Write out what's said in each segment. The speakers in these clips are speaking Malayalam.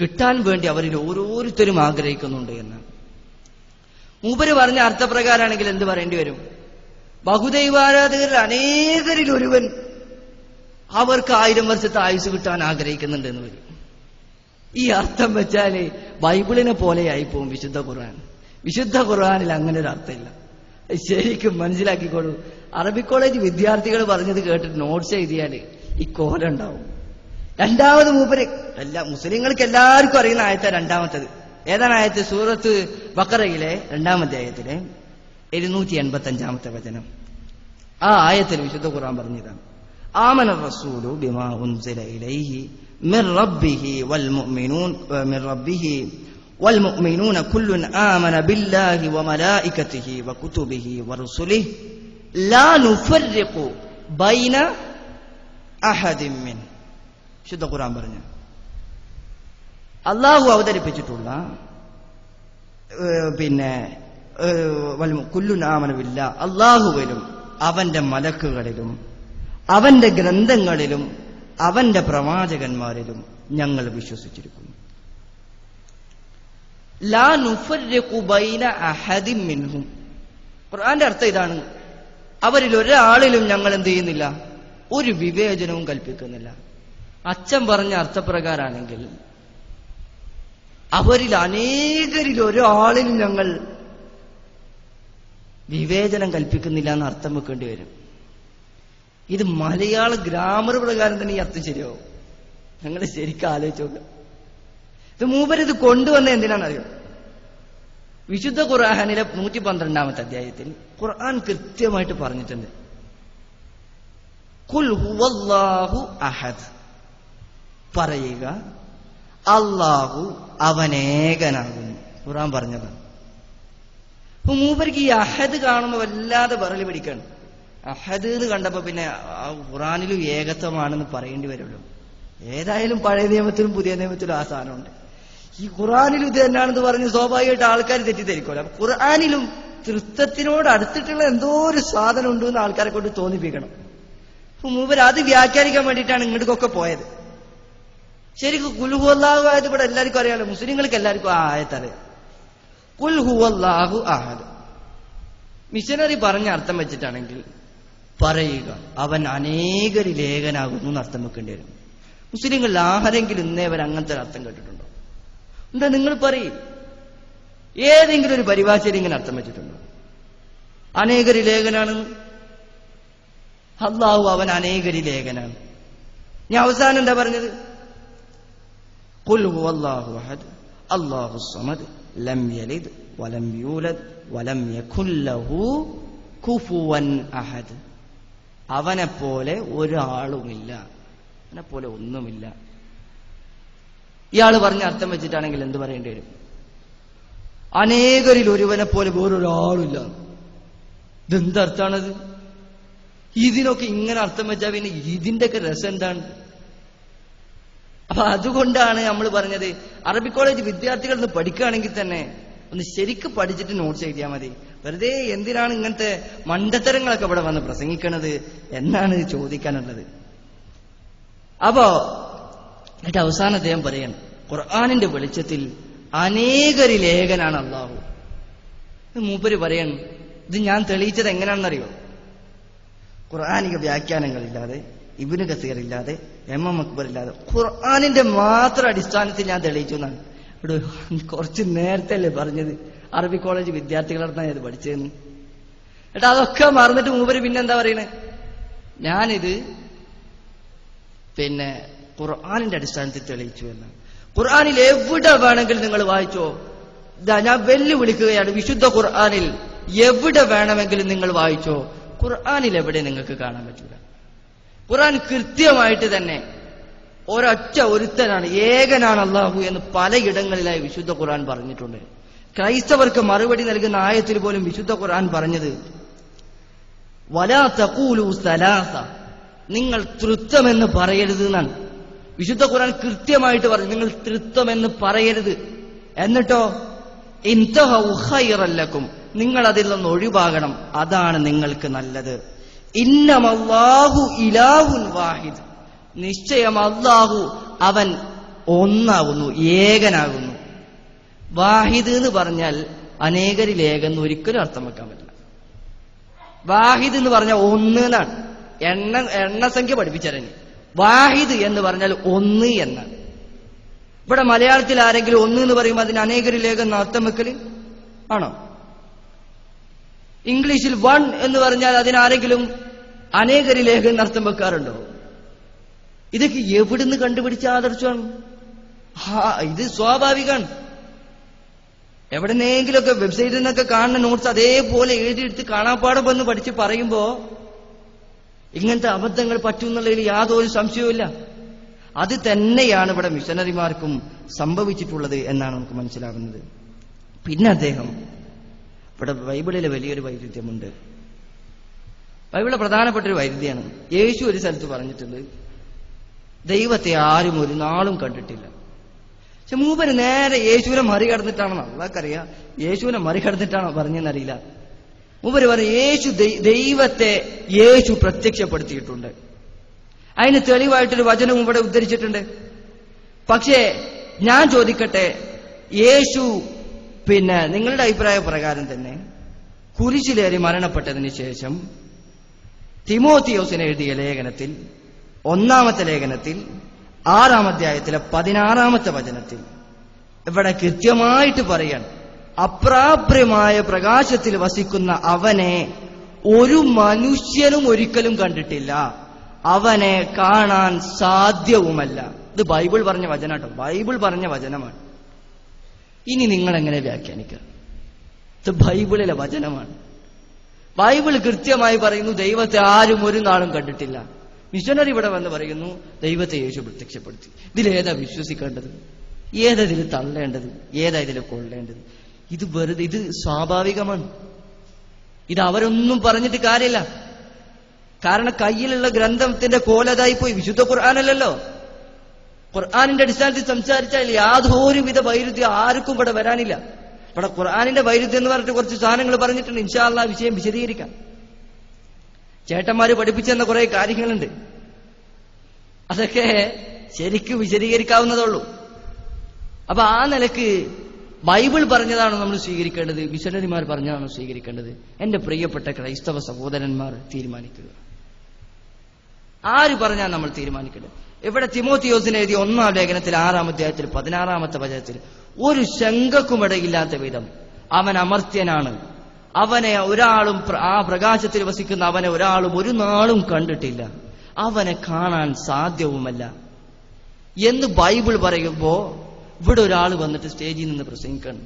കിട്ടാൻ വേണ്ടി അവരിൽ ഓരോരുത്തരും ആഗ്രഹിക്കുന്നുണ്ട് എന്നാണ്. മൂപ്പര് പറഞ്ഞ അർത്ഥപ്രകാരമാണെങ്കിൽ എന്ത് പറയേണ്ടി വരും? ബഹുദൈവാരാധകരിൽ അനേകരിൽ ഒരുവൻ അവർക്ക് 1000 വർഷത്തെ ആയുസ് കിട്ടാൻ ആഗ്രഹിക്കുന്നുണ്ട് എന്ന് വരും. ഈ അർത്ഥം വെച്ചാല് ബൈബിളിനെ പോലെയായി പോവും വിശുദ്ധ ഖുർആൻ. വിശുദ്ധ ഖുർആനിൽ അങ്ങനെ ഒരു അർത്ഥമില്ല. ശരിക്കും മനസ്സിലാക്കിക്കോളൂ. അറബി കോളേജ് വിദ്യാർത്ഥികൾ പറഞ്ഞത് കേട്ടിട്ട് നോട്ട്സ് എഴുതിയാല് ഈ കോലം ഉണ്ടാവും. രണ്ടാമത് മൂപ്പര് മുസ്ലിങ്ങൾക്ക് എല്ലാവർക്കും അറിയുന്ന ആയത്ത രണ്ടാമത്തത് ഏതാണ്? ആയത്ത് സൂറത്ത് ബഖറയിലെ 2-ാം അധ്യായത്തിലെ 285-ാമത്തെ വചനം. ആ ആയത്തിൽ വിശുദ്ധ ഖുർആൻ പറഞ്ഞതാണ്, ആമന റസൂലു ബിമാ ഉൻസില ഇലൈഹി മിർ റബ്ബിഹി വൽ മുഅ്മിനൂന കുല്ലുൻ ആമന ബില്ലാഹി വമലായികതിഹി വകുതുബിഹി വറുസുലിഹി ലാ നുഫർരിഖു ബൈന അഹദിൻ മിൻ. വിശുദ്ധ ഖുർആൻ പറഞ്ഞു, അള്ളാഹു അവതരിപ്പിച്ചിട്ടുള്ള കുല്ലുൻ ആമന ബില്ലാഹ്, അള്ളാഹുവിലും അവന്റെ മലക്കുകളിലും അവന്റെ ഗ്രന്ഥങ്ങളിലും അവന്റെ പ്രവാചകന്മാരിലും ഞങ്ങൾ വിശ്വസിച്ചിരിക്കുന്നു. ലാ നുഫർരിഖു ബൈന അഹദിൻ മിൻഹും. ഖുർആന്റെ അർത്ഥം ഇതാണ്, അവരിൽ ഒരാളിലും ഞങ്ങൾ എന്ത് ചെയ്യുന്നില്ല, ഒരു വിവേചനവും കൽപ്പിക്കുന്നില്ല. അച്ഛൻ പറഞ്ഞ അർത്ഥപ്രകാരമാണെങ്കിൽ അവരിൽ അനേകരിൽ ഒരാളിലും ഞങ്ങൾ വിവേചനം കൽപ്പിക്കുന്നില്ല എന്ന് അർത്ഥം വെക്കേണ്ടി വരും. ഇത് മലയാള ഗ്രാമർ പ്രകാരം തന്നെ ഈ അർത്ഥം ശരിയാവും. ഞങ്ങൾ ശരിക്കും ആലോചിച്ച് നോക്കുക. ഇത് മൂപ്പരിത് കൊണ്ടുവന്ന എന്തിനാണെന്നറിയോ? വിശുദ്ധ ഖുർആനിലെ 112-ാമത്തെ അധ്യായത്തിൽ ഖുർആൻ കൃത്യമായിട്ട് പറഞ്ഞിട്ടുണ്ട്, ഖുൽ ഹുവല്ലാഹു അഹദ്, പറയുക അല്ലാഹു അവനേകനാകുന്നു. ഖുർആൻ പറഞ്ഞതാണ്. അപ്പൊ മൂപ്പർക്ക് ഈ അഹദ് കാണുമ്പോൾ വല്ലാതെ വിറളി പിടിക്കണം. അഹദ് എന്ന് കണ്ടപ്പോ പിന്നെ ഖുർആനിലും ഏകത്വമാണെന്ന് പറയേണ്ടി വരുമല്ലോ. ഏതായാലും പഴയ നിയമത്തിലും പുതിയ നിയമത്തിലും ആ സാധനമുണ്ട്. ഈ ഖുർആനിലും ഇത് തന്നെയാണെന്ന് പറഞ്ഞ് സ്വാഭാവികമായിട്ട് ആൾക്കാർ തെറ്റിദ്ധരിക്കുമല്ലോ. അപ്പൊ ഖുർആനിലും തൃത്വത്തിനോട് അടുത്തിട്ടുള്ള എന്തോ ഒരു സാധനം ഉണ്ട് എന്ന് ആൾക്കാരെ കൊണ്ട് തോന്നിപ്പിക്കണം. അപ്പൊ മൂപ്പര് അത് വ്യാഖ്യാനിക്കാൻ വേണ്ടിയിട്ടാണ് ഇങ്ങോട്ടൊക്കെ പോയത്. ശരിക്കും ഖുൽ ഹുവല്ലാഹു ആയത് ഇവിടെ എല്ലാവർക്കും അറിയാലോ, മുസ്ലിങ്ങൾക്ക് എല്ലാവർക്കും ആ ആയത്തറിയാം. ഖുൽ ഹുവല്ലാഹു അഹദ്. മിഷനറി പറഞ്ഞ അർത്ഥം വെച്ചിട്ടാണെങ്കിൽ പറയുക അവൻ അനേകരിൽ ഏകനാകുന്നു എന്ന് അർത്ഥം വെക്കേണ്ടി വരും. മുസ്ലിങ്ങളിൽ ആരെങ്കിലും ഇന്നേവർ അങ്ങനത്തെ ഒരു അർത്ഥം കേട്ടിട്ടുണ്ടോ? എന്താ നിങ്ങൾ പറയും, ഏതെങ്കിലും ഒരു പരിഭാഷയിൽ ഇങ്ങനെ അർത്ഥം വെച്ചിട്ടുണ്ടോ? അനേകരിൽ ഏകനാണെന്ന്. അല്ലാഹു അവൻ അനേകരിൽ ഏകനാണ്. ഞാൻ അവസാനം എന്താ പറഞ്ഞത്? ഖുൽ ഹുവല്ലാഹു അഹദ് അല്ലാഹു സമദ് ലം യലിദ് വലം യൂലദ് വലം യകുൽ ലഹു കുഫുവൻ അഹദ്. അവനെപ്പോലെ ഒരാളുമില്ല, അവനെപ്പോലെ ഒന്നുമില്ല. ഇയാൾ പറഞ്ഞ അർത്ഥം വെച്ചിട്ടാണെങ്കിൽ എന്ത് പറയേണ്ടി വരും? അനേകരിൽ ഒരുവനെ പോലെ വേറൊരാളില്ല. ഇതെന്തർത്ഥാണത്? ഇതിനൊക്കെ ഇങ്ങനെ അർത്ഥം വെച്ചാൽ പിന്നെ ഇതിന്റെയൊക്കെ രസം എന്താണ്? അപ്പൊ അതുകൊണ്ടാണ് നമ്മൾ പറഞ്ഞത്, അറബി കോളേജ് വിദ്യാർത്ഥികൾ ഒന്ന് പഠിക്കുകയാണെങ്കിൽ തന്നെ ഒന്ന് ശരിക്കും പഠിച്ചിട്ട് നോട്ട്സ് എഴുതിയാൽ മതി. വെറുതെ എന്തിനാണ് ഇങ്ങനത്തെ മണ്ടത്തരങ്ങളൊക്കെ ഇവിടെ വന്ന് പ്രസംഗിക്കണത് എന്നാണ് ചോദിക്കാനുള്ളത്. അപ്പോ എന്നിട്ട് അവസാനം അദ്ദേഹം പറയണം, ഖുർആനിന്റെ വെളിച്ചത്തിൽ അനേകരിൽ ഏകനാണ് അല്ലാഹു. മൂപ്പര് പറയണം, ഇത് ഞാൻ തെളിയിച്ചത് എങ്ങനെയാണെന്നറിയോ? ഖുർആനിക വ്യാഖ്യാനങ്ങളില്ലാതെ, ഇബ്നു കസീർ ഇല്ലാതെ, എം അക്ബർ ഇല്ലാതെ, ഖുർആനിന്റെ മാത്രം അടിസ്ഥാനത്തിൽ ഞാൻ തെളിയിച്ചു എന്നാണ്. ഇവിടെ കുറച്ച് നേരത്തെ അല്ലേ പറഞ്ഞത് അറബി കോളേജ് വിദ്യാർത്ഥികളടുത്താണ് ഇത് പഠിച്ചതെന്ന്. എന്നിട്ട് അതൊക്കെ മറന്നിട്ട് മൂപ്പര് പിന്നെന്താ പറയണേ? ഞാനിത് ഖുർആനിന്റെ അടിസ്ഥാനത്തിൽ തെളിയിച്ചു എന്നാണ്. ഖുർആനിൽ എവിടെ വേണമെങ്കിലും നിങ്ങൾ വായിച്ചോ. ഞാൻ വെല്ലുവിളിക്കുകയാണ്, വിശുദ്ധ ഖുർആനിൽ എവിടെ വേണമെങ്കിലും നിങ്ങൾ വായിച്ചോ. ഖുർആനിൽ എവിടെ നിങ്ങൾക്ക് കാണാൻ പറ്റില്ല. ഖുർആൻ കൃത്യമായിട്ട് തന്നെ ഒരൊറ്റ ഒരുത്തനാണ്, ഏകനാണ് അല്ലാഹു എന്ന് പലയിടങ്ങളിലായി വിശുദ്ധ ഖുർആൻ പറഞ്ഞിട്ടുണ്ട്. ക്രൈസ്തവർക്ക് മറുപടി നൽകുന്ന ആയത്തിൽ പോലും വിശുദ്ധ ഖുർആൻ പറഞ്ഞത് വലാ തഖൂലു സലാസ, നിങ്ങൾ തൃത്വമെന്ന് പറയരുത് എന്നാണ്. വിശുദ്ധ ഖുർആൻ കൃത്യമായിട്ട് പറഞ്ഞു, നിങ്ങൾ തൃത്വമെന്ന് പറയരുത്. എന്നിട്ടോ ഇൻതഹൗ ഖൈറൻ ലക്കും, നിങ്ങൾ അതിൽ നിന്ന് ഒഴിവാകണം, അതാണ് നിങ്ങൾക്ക് നല്ലത്. ഇന്നമല്ലാഹു ഇലാഹുൻ വാഹിദ്, നിശ്ചയം അല്ലാഹു അവൻ ഒന്നാകുന്നു, ഏകനാകുന്നു. വാഹിദ് എന്ന് പറഞ്ഞാൽ അനേകരിൽ ഏകെന്ന് ഒരിക്കലും അർത്ഥം വെക്കാൻ പറ്റില്ല. വാഹിദ് എന്ന് പറഞ്ഞാൽ ഒന്ന് എന്നാണ്. എണ്ണസംഖ്യ പഠിപ്പിച്ചറിഞ്ഞു. വാഹിദ് എന്ന് പറഞ്ഞാൽ ഒന്ന് എന്നാണ്. ഇവിടെ മലയാളത്തിൽ ആരെങ്കിലും ഒന്ന് എന്ന് പറയുമ്പോൾ അതിന് അനേകരിൽ ഏകെന്ന് അർത്ഥം വെക്കല് ആണോ? ഇംഗ്ലീഷിൽ വൺ എന്ന് പറഞ്ഞാൽ അതിനാരെങ്കിലും അനേകരിൽ ഏകെന്ന് അർത്ഥം വെക്കാറുണ്ടോ? ഇതൊക്കെ എവിടുന്ന് കണ്ടുപിടിച്ച ആദർശമാണ്? ഇത് സ്വാഭാവികമാണ്. എവിടെന്നെങ്കിലുമൊക്കെ വെബ്സൈറ്റിൽ നിന്നൊക്കെ കാണുന്ന നോട്ട്സ് അതേപോലെ എഴുതിയെടുത്ത് കാണാപ്പാടം വന്ന് പഠിച്ച് പറയുമ്പോ ഇങ്ങനത്തെ അബദ്ധങ്ങൾ പറ്റുമെന്നുള്ളതിൽ യാതൊരു സംശയവുമില്ല. അത് തന്നെയാണ് ഇവിടെ മിഷനറിമാർക്കും സംഭവിച്ചിട്ടുള്ളത് എന്നാണ് നമുക്ക് മനസ്സിലാകുന്നത്. പിന്നെ അദ്ദേഹം ഇവിടെ ബൈബിളിലെ വലിയൊരു വൈരുദ്ധ്യമുണ്ട്. ബൈബിളിലെ പ്രധാനപ്പെട്ട ഒരു വൈരുദ്ധ്യമാണ്. യേശു ഒരു സ്ഥലത്ത് പറഞ്ഞിട്ടുണ്ട്, ദൈവത്തെ ആരും ഒരു നാളും കണ്ടിട്ടില്ല. പക്ഷെ മൂപ്പര് നേരെ യേശുവിനെ മറികടന്നിട്ടാണോ? അള്ളാഹ്ക്കറിയാം യേശുവിനെ മറികടന്നിട്ടാണോ പറഞ്ഞെന്നറിയില്ല. മൂപ്പര് പറയും ദൈവത്തെ യേശു പ്രത്യക്ഷപ്പെടുത്തിയിട്ടുണ്ട്. അതിന് തെളിവായിട്ടൊരു വചനവും ഇവിടെ ഉദ്ധരിച്ചിട്ടുണ്ട്. പക്ഷേ ഞാൻ ചോദിക്കട്ടെ, യേശു നിങ്ങളുടെ അഭിപ്രായ പ്രകാരം തന്നെ കുരിശിലേറി മരണപ്പെട്ടതിന് ശേഷം തിമോത്തിയോസിന് എഴുതിയ ലേഖനത്തിൽ 1-ാമത്തെ ലേഖനത്തിൽ 6-ാം അധ്യായത്തിലെ 16-ാമത്തെ വചനത്തിൽ ഇവിടെ കൃത്യമായിട്ട് പറയാണ്, അപ്രാപ്യമായ പ്രകാശത്തിൽ വസിക്കുന്ന അവനെ ഒരു മനുഷ്യനും ഒരിക്കലും കണ്ടിട്ടില്ല, അവനെ കാണാൻ സാധ്യവുമല്ല. ഇത് ബൈബിൾ പറഞ്ഞ വചനാട്ടോ, ബൈബിൾ പറഞ്ഞ വചനമാണ്. ഇനി നിങ്ങൾ എങ്ങനെ വ്യാഖ്യാനിക്കുക? ഇത് ബൈബിളിലെ വചനമാണ്. ബൈബിൾ കൃത്യമായി പറയുന്നു ദൈവത്തെ ആരും ഒരു നാളും കണ്ടിട്ടില്ല. മിഷനറി ഇവിടെ വന്ന് പറയുന്നു ദൈവത്തെ യേശു പ്രത്യക്ഷപ്പെടുത്തി. ഇതിലേതാ വിശ്വസിക്കേണ്ടത്? ഏതാ ഇതിൽ തള്ളേണ്ടത്? ഏതാ ഇതിൽ കൊള്ളേണ്ടത്? ഇത് വെറുതെ, ഇത് സ്വാഭാവികമാണ്. ഇത് അവരൊന്നും പറഞ്ഞിട്ട് കാര്യമില്ല. കാരണം കയ്യിലുള്ള ഗ്രന്ഥത്തിന്റെ കോലതായി പോയി. വിശുദ്ധ ഖുർആനല്ലല്ലോ. ഖുർആനിന്റെ അടിസ്ഥാനത്തിൽ സംസാരിച്ചാൽ യാതൊരുവിധ വൈരുദ്ധ്യം ആർക്കും ഇവിടെ വരാനില്ല. ഇവിടെ ഖുർആനിന്റെ വൈരുദ്ധ്യം എന്ന് പറഞ്ഞിട്ട് കുറച്ച് സാധനങ്ങൾ പറഞ്ഞിട്ടുണ്ട്. ഇൻഷാ അല്ലാഹ് വിഷയം വിശദീകരിക്കാം. ചേട്ടന്മാര് പഠിപ്പിച്ചെന്ന കുറെ കാര്യങ്ങളുണ്ട്, അതൊക്കെ ശരിക്കും വിശദീകരിക്കാവുന്നതുള്ളൂ. അപ്പൊ ആ നിലക്ക് ബൈബിൾ പറഞ്ഞതാണോ നമ്മൾ സ്വീകരിക്കേണ്ടത്, മിഷനറിമാർ പറഞ്ഞതാണോ സ്വീകരിക്കേണ്ടത്? എന്റെ പ്രിയപ്പെട്ട ക്രൈസ്തവ സഹോദരന്മാർ തീരുമാനിക്കുക. ആര് പറഞ്ഞാൽ നമ്മൾ തീരുമാനിക്കേണ്ടത്? ഇവിടെ തിമോത്തിയോസിന് എഴുതിയ 1-ാം ലേഖനത്തിൽ 6-ാം അധ്യായത്തിൽ 16-ാമത്തെ വചനത്തിൽ ഒരു ശങ്കക്കുമിടയില്ലാത്ത വിധം അവൻ അമർത്യനാണ്, അവനെ ഒരാളും, ആ പ്രകാശത്തിൽ വസിക്കുന്ന അവനെ ഒരാളും ഒരു നാളും കണ്ടിട്ടില്ല, അവനെ കാണാൻ സാധ്യവുമല്ല എന്ന് ബൈബിൾ പറയുമ്പോ ഇവിടെ ഒരാൾ വന്നിട്ട് സ്റ്റേജിൽ നിന്ന് പ്രസംഗിക്കണം,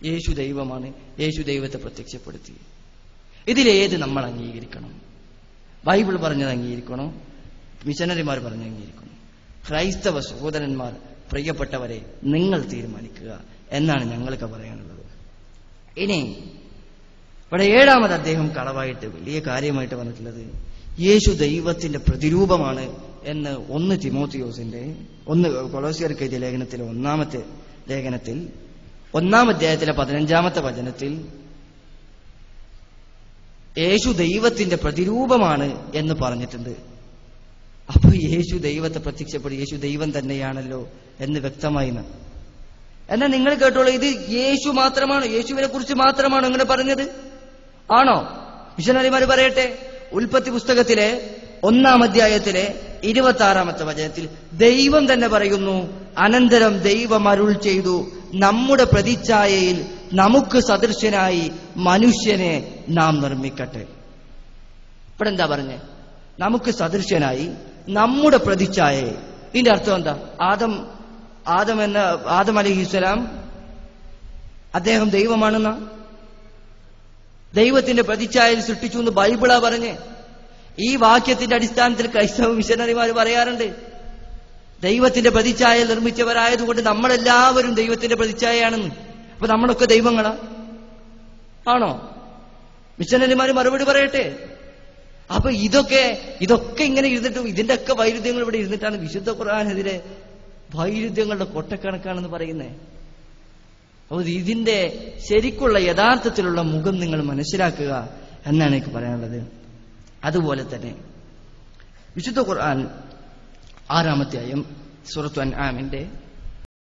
യേശു ദൈവമാണ്, യേശു ദൈവത്തെ പ്രത്യക്ഷപ്പെടുത്തി. ഇതിലേത് നമ്മൾ അംഗീകരിക്കണം? ബൈബിൾ പറഞ്ഞത് അംഗീകരിക്കണോ? മിഷനറിമാർ പറഞ്ഞത് അംഗീകരിക്കണം? ക്രൈസ്തവ സഹോദരന്മാർ, പ്രിയപ്പെട്ടവരെ, നിങ്ങൾ തീരുമാനിക്കുക എന്നാണ് ഞങ്ങൾക്ക് പറയാനുള്ളത്. ഇനി ഇവിടെ 7-ാമത് അദ്ദേഹം കളവായിട്ട് വലിയ കാര്യമായിട്ട് പറഞ്ഞിട്ടുള്ളത് യേശു ദൈവത്തിന്റെ പ്രതിരൂപമാണ് എന്ന് 1 തിമോത്തിയോസിന്റെ 1 കൊലോസ്യർക്ക് എഴുതിയ ലേഖനത്തിലെ 1-ാമത്തെ ലേഖനത്തിൽ 1-ാം അധ്യായത്തിലെ 15-ാമത്തെ വചനത്തിൽ യേശു ദൈവത്തിന്റെ പ്രതിരൂപമാണ് എന്ന് പറഞ്ഞിട്ടുണ്ട്. അപ്പൊ യേശു ദൈവത്തെ പ്രത്യക്ഷപ്പെടും, യേശു ദൈവം തന്നെയാണല്ലോ എന്ന് വ്യക്തമായി. എന്നാൽ നിങ്ങൾ കേട്ടോളൂ, ഇത് യേശു മാത്രമാണോ, യേശുവിനെ കുറിച്ച് മാത്രമാണോ ഇങ്ങനെ പറഞ്ഞത്? ആണോ? മിഷനറിമാർ പറയട്ടെ. ഉൽപ്പത്തി പുസ്തകത്തിലെ 1-ാം അധ്യായത്തിലെ 26-ാമത്തെ വചനത്തിൽ ദൈവം തന്നെ പറയുന്നു, അനന്തരം ദൈവം അരുൾ ചെയ്തു, നമ്മുടെ പ്രതിച്ഛായയിൽ നമുക്ക് സദൃശ്യനായി മനുഷ്യനെ നാം നിർമ്മിക്കട്ടെ. ഇവിടെ എന്താ പറഞ്ഞേ? നമുക്ക് സദൃശ്യനായി, നമ്മുടെ പ്രതിച്ഛായയിൽ. ഇതിന്റെ അർത്ഥം എന്താ? ആദം അലൈഹിസ്സലാം അദ്ദേഹം ദൈവമാണെന്ന, ദൈവത്തിന്റെ പ്രതിച്ഛായയിൽ സൃഷ്ടിച്ചു എന്ന് ബൈബിളാ പറഞ്ഞ്. ഈ വാക്യത്തിന്റെ അടിസ്ഥാനത്തിൽ ക്രൈസ്തവ മിഷനറിമാർ പറയാറുണ്ട് ദൈവത്തിന്റെ പ്രതിച്ഛായയിൽ നിർമ്മിച്ചവരായതുകൊണ്ട് നമ്മളെല്ലാവരും ദൈവത്തിന്റെ പ്രതിച്ഛായയാണെന്ന്. അപ്പൊ നമ്മളൊക്കെ ദൈവങ്ങളാ? ആണോ? മിഷനറിമാർ മറുപടി പറയട്ടെ. അപ്പൊ ഇതൊക്കെ ഇങ്ങനെ ഇരുന്നിട്ടും ഇതിന്റെ ഒക്കെ വൈരുദ്ധ്യങ്ങൾ ഇവിടെ ഇരുന്നിട്ടാണ് വിശുദ്ധ ഖുർആനെതിരെ വൈരുദ്ധ്യങ്ങളുടെ കൊട്ടക്കണക്കാണെന്ന് പറയുന്നത്. അപ്പോൾ ഇതിന്റെ ശരിക്കുള്ള യഥാർത്ഥത്തിലുള്ള മുഖം നിങ്ങൾ മനസ്സിലാക്കുക എന്നാണ് എനിക്ക് പറയാനുള്ളത്. അതുപോലെ തന്നെ വിശുദ്ധ ഖുർആൻ 6-ാം അധ്യായം സൂറത്തുൽ അൻആമിന്റെ